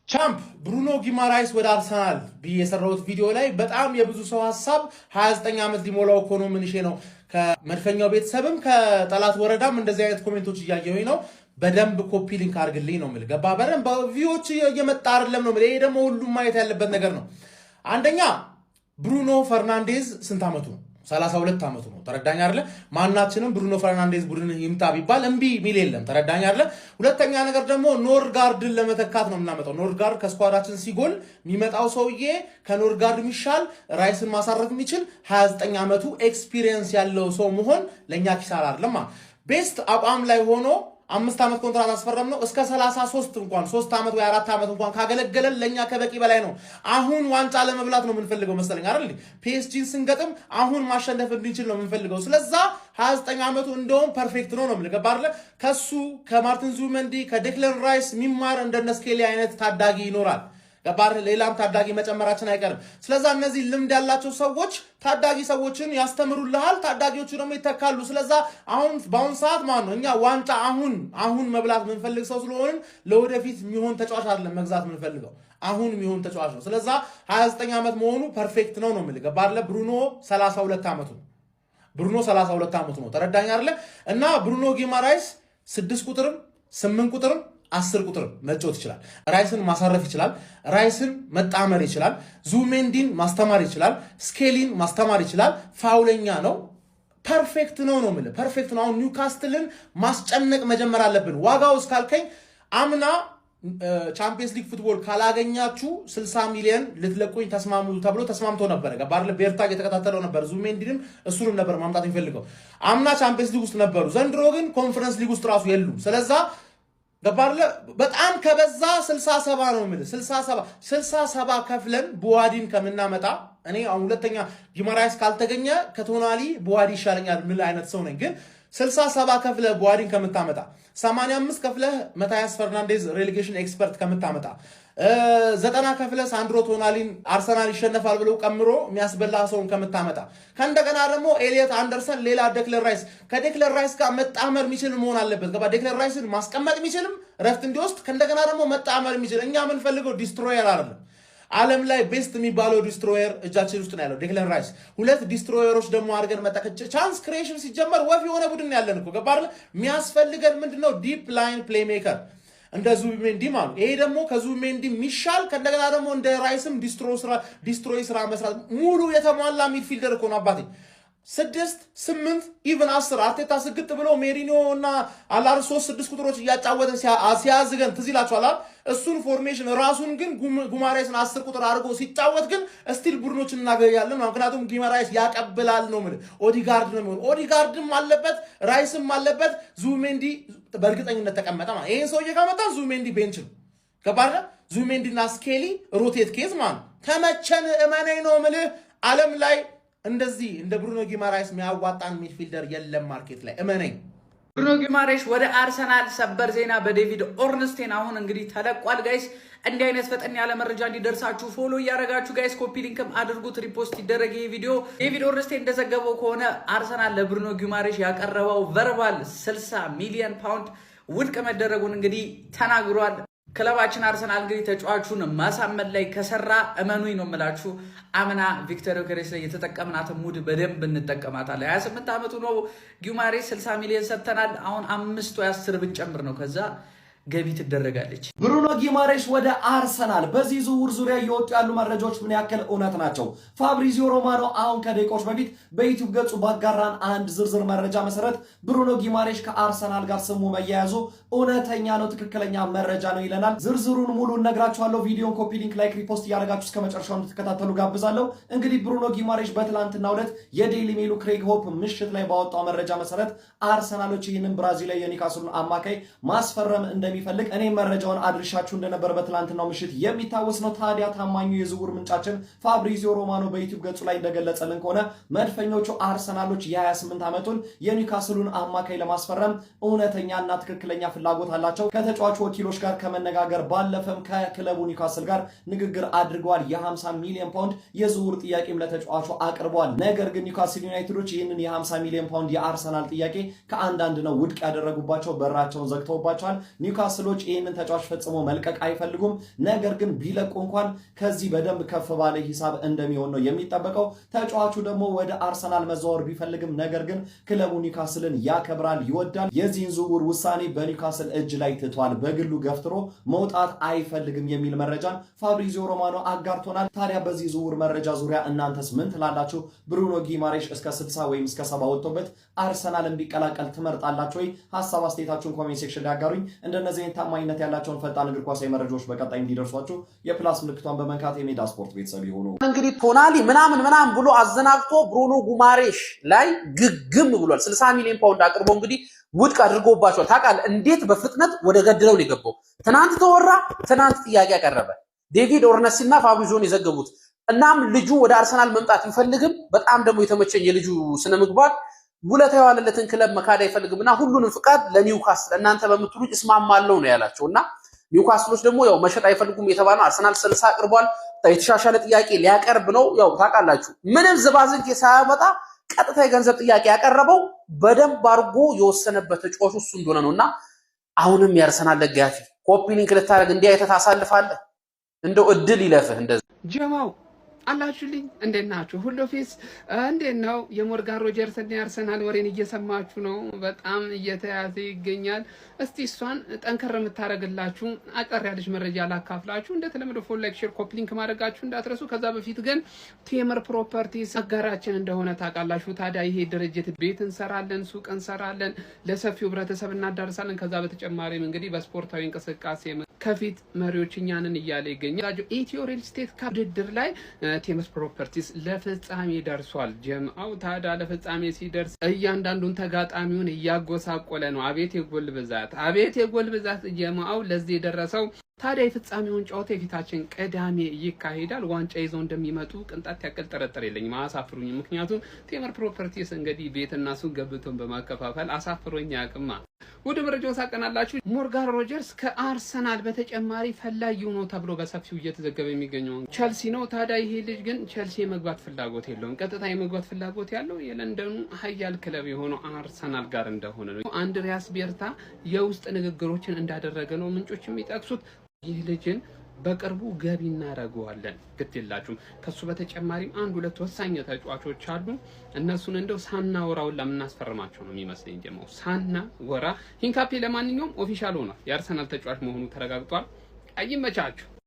ቻምፕ ብሩኖ ጊማራይስ ወደ አርሰናል የሰራሁት ቪዲዮ ላይ በጣም የብዙ ሰው ሐሳብ 29 ዓመት ሊሞላው እኮ ነው ምንሼ ነው ከመድፈኛው ቤተሰብም ከጠላት ወረዳም እንደዚህ አይነት ኮሜንቶች እያየሁኝ ነው። በደንብ ኮፒ ሊንክ አድርግልኝ ነው የምልህ። ገባ በደንብ ቪዲዮዎች እየመጣ አይደለም ነው የምልህ። ይሄ ደግሞ ሁሉም ማየት ያለበት ነገር ነው። አንደኛ ብሩኖ ፈርናንዴዝ ስንት ዓመቱ ነው? 32 ዓመቱ ነው። ተረዳኝ አይደለ? ማናችንም ብሩኖ ፈርናንዴዝ ቡድን ይምጣ ቢባል እምቢ ሚል የለም። ተረዳኝ አይደለ? ሁለተኛ ነገር ደግሞ ኖርጋርድን ለመተካት ነው የምናመጣው። ኖርጋርድ ከስኳዳችን ሲጎል የሚመጣው ሰውዬ ከኖርጋርድ የሚሻል ራይስን ማሳረፍ የሚችል 29 ዓመቱ ኤክስፒሪየንስ ያለው ሰው መሆን ለኛ ኪሳራ አይደለም። ቤስት አቋም ላይ ሆኖ 5 ዓመት ኮንትራት አስፈረም ነው እስከ 33 እንኳን 3 ዓመት ወይ 4 ዓመት እንኳን ካገለገለን ለኛ ከበቂ በላይ ነው። አሁን ዋንጫ ለመብላት ነው የምንፈልገው መሰለኝ አይደል? ፒኤስጂን ስንገጥም አሁን ማሸነፍ እንድንችል ነው የምንፈልገው። ስለዛ 29 ዓመቱ እንደውም ፐርፌክት ነው የምልህ። ገባ አይደል? ከሱ ከማርቲን ዙቢሜንዲ ከዴክለን ራይስ የሚማር እንደነ ስኬሊ አይነት ታዳጊ ይኖራል። ገባር ሌላም ታዳጊ መጨመራችን አይቀርም። ስለዛ እነዚህ ልምድ ያላቸው ሰዎች ታዳጊ ሰዎችን ያስተምሩልሃል፣ ታዳጊዎቹ ደግሞ ይተካሉ። ስለዛ በአሁን ሰዓት ማለት ነው እኛ ዋንጫ አሁን መብላት የምንፈልግ ሰው ስለሆንን ለወደፊት የሚሆን ተጫዋች አይደለም መግዛት የምንፈልገው፣ አሁን የሚሆን ተጫዋች ነው። ስለዛ 29 ዓመት መሆኑ ፐርፌክት ነው የምልህ። ገባር ብሩኖ 32 ዓመቱ ነው። ብሩኖ 32 ዓመቱ ነው። ተረዳኝ አይደለ? እና ብሩኖ ጊማራይስ 6 ቁጥርም 8 ቁጥርም 10 ቁጥር መጫወት ይችላል። ራይስን ማሳረፍ ይችላል። ራይስን መጣመር ይችላል። ዙሜንዲን ማስተማር ይችላል። ስኬሊን ማስተማር ይችላል። ፋውለኛ ነው። ፐርፌክት ነው የምልህ። ፐርፌክት ነው። አሁን ኒውካስትልን ማስጨነቅ መጀመር አለብን። ዋጋው እስካልከኝ አምና ቻምፒየንስ ሊግ ፉትቦል ካላገኛችሁ 60 ሚሊዮን ልትለቁኝ ተስማሙ ተብሎ ተስማምቶ ነበር። ገባር ቤርታ የተከታተለው ነበር። ዙሜንዲንም እሱንም ነበር ማምጣት የሚፈልገው። አምና ቻምፒየንስ ሊግ ውስጥ ነበሩ። ዘንድሮ ግን ኮንፈረንስ ሊግ ውስጥ ራሱ የሉም። ስለዛ ገባርለ በጣም ከበዛ 67 ነው የምልህ። 67 ከፍለን ቡዋዲን ከምናመጣ እኔ አሁን ሁለተኛ ጊማራይስ ካልተገኘ ከቶናሊ ቡዋዲ ይሻለኛል ምን አይነት ሰው ነኝ። ግን 67 ከፍለህ ቡዋዲን ከምታመጣ 85 ከፍለህ ማታያስ ፈርናንዴዝ ሬሌጌሽን ኤክስፐርት ከምታመጣ 90 ከፍለህ ሳንድሮ ቶናሊን አርሰናል ይሸነፋል ብለው ቀምሮ የሚያስበላ ሰውን ከምታመጣ ከእንደገና ደግሞ ኤሊየት አንደርሰን ሌላ ዴክለን ራይስ ከዴክለን ራይስ ጋር መጣመር የሚችል መሆን አለበት። ገባ ዴክለን ራይስን ማስቀመጥ የሚችልም ረፍት እንዲወስድ ከእንደገና ደግሞ መጣመር የሚችል እኛ የምንፈልገው ዲስትሮየር አይደለም። ዓለም ላይ ቤስት የሚባለው ዲስትሮየር እጃችን ውስጥ ነው ያለው ዴክለን ራይስ። ሁለት ዲስትሮየሮች ደግሞ አድርገን መጣከች ቻንስ ክሪኤሽን ሲጀመር ወፍ የሆነ ቡድን ያለን እኮ ገባ አይደል? የሚያስፈልገን ምንድነው? ዲፕ ላይን ፕሌይሜከር እንደ ዙቢሜንዲ ማለት ይሄ ደግሞ ከዙቢሜንዲ የሚሻል ከእንደገና ደግሞ እንደ ራይስም ዲስትሮይ ስራ መስራት ሙሉ የተሟላ ሚድፊልደር እኮ ነው አባቴ። 6 8 ኢቭን 10 አርቴታ ስግጥ ብሎ ሜሪኒዮ እና አላር 3 ቁጥሮች እያጫወተ ሲያዝገን ትዝ ይላችኋል። እሱን ፎርሜሽን ራሱን ግን ጉማራይስን 10 ቁጥር አድርጎ ሲጫወት ግን ስቲል ቡድኖችን እናገኛለን። ምክንያቱም ጊማራይስ ያቀብላል ነው ማለት ኦዲጋርድ ነው ማለት ኦዲጋርድም አለበት ራይስም አለበት። ዙቢሜንዲ በእርግጠኝነት ተቀመጠ ማለት ይሄን ሰውዬ ካመጣ ዙቢሜንዲ ቤንች ነው። ገባህ? ዙቢሜንዲና ስኬሊ ሮቴት ኬዝ ማለት ተመቸን እመነኝ ነው ማለት ዓለም ላይ እንደዚህ እንደ ብሩኖ ጊማራይስ የሚያዋጣን ሚድፊልደር የለም ማርኬት ላይ እመነኝ። ብሩኖ ጊማራይስ ወደ አርሰናል ሰበር ዜና በዴቪድ ኦርንስቴን አሁን እንግዲህ ተለቋል። ጋይስ እንዲህ አይነት ፈጠን ያለ መረጃ እንዲደርሳችሁ ፎሎ እያደረጋችሁ ጋይስ ኮፒ ሊንክም አድርጉት፣ ሪፖስት ይደረግ ይሄ ቪዲዮ። ዴቪድ ኦርንስቴን እንደዘገበው ከሆነ አርሰናል ለብሩኖ ጊማራይስ ያቀረበው ቨርባል 60 ሚሊዮን ፓውንድ ውድቅ መደረጉን እንግዲህ ተናግሯል። ክለባችን አርሰናል እንግዲህ ተጫዋቹን ማሳመን ላይ ከሰራ እመኑኝ ነው የምላችሁ፣ አምና ቪክቶር ዮኬሬስ ላይ የተጠቀምናትን ሙድ በደንብ እንጠቀማታለን። 28 ዓመቱ ነው ጊማሬስ 60 ሚሊዮን ሰጥተናል። አሁን 5 ወይ 10 ብንጨምር ነው ከዛ ገቢ ትደረጋለች። ብሩኖ ጊማሬስ ወደ አርሰናል። በዚህ ዝውውር ዙሪያ እየወጡ ያሉ መረጃዎች ምን ያክል እውነት ናቸው? ፋብሪዚዮ ሮማኖ አሁን ከደቂቃዎች በፊት በዩቲዩብ ገጹ ባጋራን አንድ ዝርዝር መረጃ መሰረት ብሩኖ ጊማሬስ ከአርሰናል ጋር ስሙ መያያዙ እውነተኛ ነው፣ ትክክለኛ መረጃ ነው ይለናል። ዝርዝሩን ሙሉ እነግራችኋለሁ። ቪዲዮን ኮፒ ሊንክ፣ ላይክ፣ ሪፖስት እያደረጋችሁ እስከ መጨረሻው እንድትከታተሉ ጋብዛለሁ። እንግዲህ ብሩኖ ጊማሬስ በትላንትናው ዕለት የዴይሊ ሜሉ ክሬግ ሆፕ ምሽት ላይ ባወጣው መረጃ መሰረት አርሰናሎች ይህንን ብራዚላዊ የኒውካስሉን አማካይ ማስፈረም እንደሚፈልግ እኔ መረጃውን አድርሻችሁ እንደነበር በትላንትናው ምሽት የሚታወስ ነው። ታዲያ ታማኙ የዝውውር ምንጫችን ፋብሪዚዮ ሮማኖ በዩቲዩብ ገጹ ላይ እንደገለጸልን ከሆነ መድፈኞቹ አርሰናሎች የ28 ዓመቱን የኒውካስሉን አማካይ ለማስፈረም እውነተኛና ትክክለኛ ፍላጎት አላቸው። ከተጫዋቹ ወኪሎች ጋር ከመነጋገር ባለፈም ከክለቡ ኒውካስል ጋር ንግግር አድርገዋል። የ50 ሚሊዮን ፓውንድ የዝውውር ጥያቄም ለተጫዋቹ አቅርበዋል። ነገር ግን ኒውካስል ዩናይትዶች ይህንን የ50 ሚሊዮን ፓውንድ የአርሰናል ጥያቄ ከአንዳንድ ነው ውድቅ ያደረጉባቸው፣ በራቸውን ዘግተውባቸዋል። ኒውካስሎች ይህንን ተጫዋች ፈጽሞ መልቀቅ አይፈልጉም። ነገር ግን ቢለቁ እንኳን ከዚህ በደንብ ከፍ ባለ ሂሳብ እንደሚሆን ነው የሚጠበቀው። ተጫዋቹ ደግሞ ወደ አርሰናል መዛወር ቢፈልግም ነገር ግን ክለቡ ኒውካስልን ያከብራል፣ ይወዳል። የዚህን ዝውውር ውሳኔ በኒውካስል እጅ ላይ ትቷል። በግሉ ገፍትሮ መውጣት አይፈልግም የሚል መረጃን ፋብሪዚዮ ሮማኖ አጋርቶናል። ታዲያ በዚህ ዝውውር መረጃ ዙሪያ እናንተስ ምን ትላላችሁ? ብሩኖ ጊማሬሽ እስከ 60 ወይም እስከ 70 ወጥቶበት አርሰናልን ቢቀላቀል ትመርጣላችሁ ወይ? ሀሳብ አስተያየታችሁን ኮሜንት ሴክሽን ላይ አጋሩኝ። እንደነዚህ ታማኝነት ያላቸውን ፈጣን እግር ኳሳዊ መረጃዎች በቀጣይ እንዲደርሷችሁ የፕላስ ምልክቷን በመንካት የሜዳ ስፖርት ቤተሰብ ይሁኑ። እንግዲህ ቶናሊ ምናምን ብሎ አዘናግቶ ብሩኖ ጉማሬሽ ላይ ግግም ብሏል። 60 ሚሊዮን ፓውንድ አቅርቦ እንግዲህ ውድቅ አድርጎባቸዋል። ታውቃለህ እንዴት በፍጥነት ወደ ገድለው ነው የገባው። ትናንት ተወራ፣ ትናንት ጥያቄ ያቀረበ ዴቪድ ኦርነስቲና ፋብሪዚዮን የዘገቡት። እናም ልጁ ወደ አርሰናል መምጣት ይፈልግም። በጣም ደግሞ የተመቸኝ የልጁ ስነ ምግባር ውለታ የዋለለትን ክለብ መካድ አይፈልግምና ሁሉንም ፍቃድ ለኒውካስል እናንተ በምትሉኝ እስማማለሁ ነው ያላቸውና ኒውካስሎች ደግሞ ያው መሸጥ አይፈልጉም የተባለው አርሰናል 60 አቅርቧል። የተሻሻለ ጥያቄ ሊያቀርብ ነው። ያው ታውቃላችሁ ምንም ዝባዝንኬ ሳያመጣ ቀጥታ የገንዘብ ጥያቄ ያቀረበው በደንብ አድርጎ የወሰነበት ተጫዋቹ እሱ እንደሆነ ነውና አሁንም የአርሰናል ደጋፊ ኮፒ ሊንክ ልታደርግ እንዲህ አይተህ ታሳልፋለህ። እንደው እድል ይለፍህ እንደዚህ ጀማው አላችሁልኝ እንዴት ናችሁ? ሁሉ ፊስ እንዴት ነው? የሞርጋን ሮጀርስ እና አርሰናል ወሬን እየሰማችሁ ነው። በጣም እየተያዘ ይገኛል። እስቲ እሷን ጠንከር የምታረግላችሁ አጠር ያለች መረጃ ላካፍላችሁ። እንደተለመደው ፎሎ፣ ላይክ፣ ሼር፣ ኮፒ ሊንክ ማድረጋችሁ እንዳትረሱ። ከዛ በፊት ግን ቴምር ፕሮፐርቲስ አጋራችን እንደሆነ ታውቃላችሁ። ታዲያ ይሄ ድርጅት ቤት እንሰራለን፣ ሱቅ እንሰራለን፣ ለሰፊው ህብረተሰብ እናዳርሳለን። ከዛ በተጨማሪም እንግዲህ በስፖርታዊ እንቅስቃሴ ከፊት መሪዎች እኛንን እያለ ይገኛል። ኢትዮ ሪል ስቴት ውድድር ላይ ቴምር ፕሮፐርቲስ ለፍጻሜ ደርሷል። ጀምአው ታዲያ ለፍጻሜ ሲደርስ እያንዳንዱን ተጋጣሚውን እያጎሳቆለ ነው። አቤት የጎል ብዛት፣ አቤት የጎል ብዛት! ጀምአው ለዚህ የደረሰው ታዲያ የፍጻሜውን ጨዋታ የፊታችን ቅዳሜ ይካሄዳል። ዋንጫ ይዘው እንደሚመጡ ቅንጣት ያክል ጥርጥር የለኝም። አሳፍሩኝ። ምክንያቱም ቴምር ፕሮፐርቲስ እንግዲህ ቤትና ሱቅ ገብቶን በማከፋፈል አሳፍሮኝ ያቅማ። ወደ መረጃው ሳቀናላችሁ። ሞርጋን ሮጀርስ ከአርሰናል በተጨማሪ ፈላጊው ነው ተብሎ በሰፊው እየተዘገበ የሚገኘው ቸልሲ ነው። ታዲያ ይሄ ልጅ ግን ቸልሲ የመግባት ፍላጎት የለውም። ቀጥታ የመግባት ፍላጎት ያለው የለንደኑ ሀያል ክለብ የሆነው አርሰናል ጋር እንደሆነ ነው። አንድሪያስ ቤርታ የውስጥ ንግግሮችን እንዳደረገ ነው ምንጮች የሚጠቅሱት። ይህ ልጅን በቅርቡ ገቢ እናደርገዋለን ግትላችሁም። ከሱ በተጨማሪም አንድ ሁለት ወሳኝ ተጫዋቾች አሉ። እነሱን እንደው ሳናወራው ለምናስፈርማቸው ነው የሚመስለኝ። ጀማው ሳናወራ ሂንካፔ ለማንኛውም ኦፊሻል ሆኗል። የአርሰናል ተጫዋች መሆኑ ተረጋግጧል። አይመቻችሁ።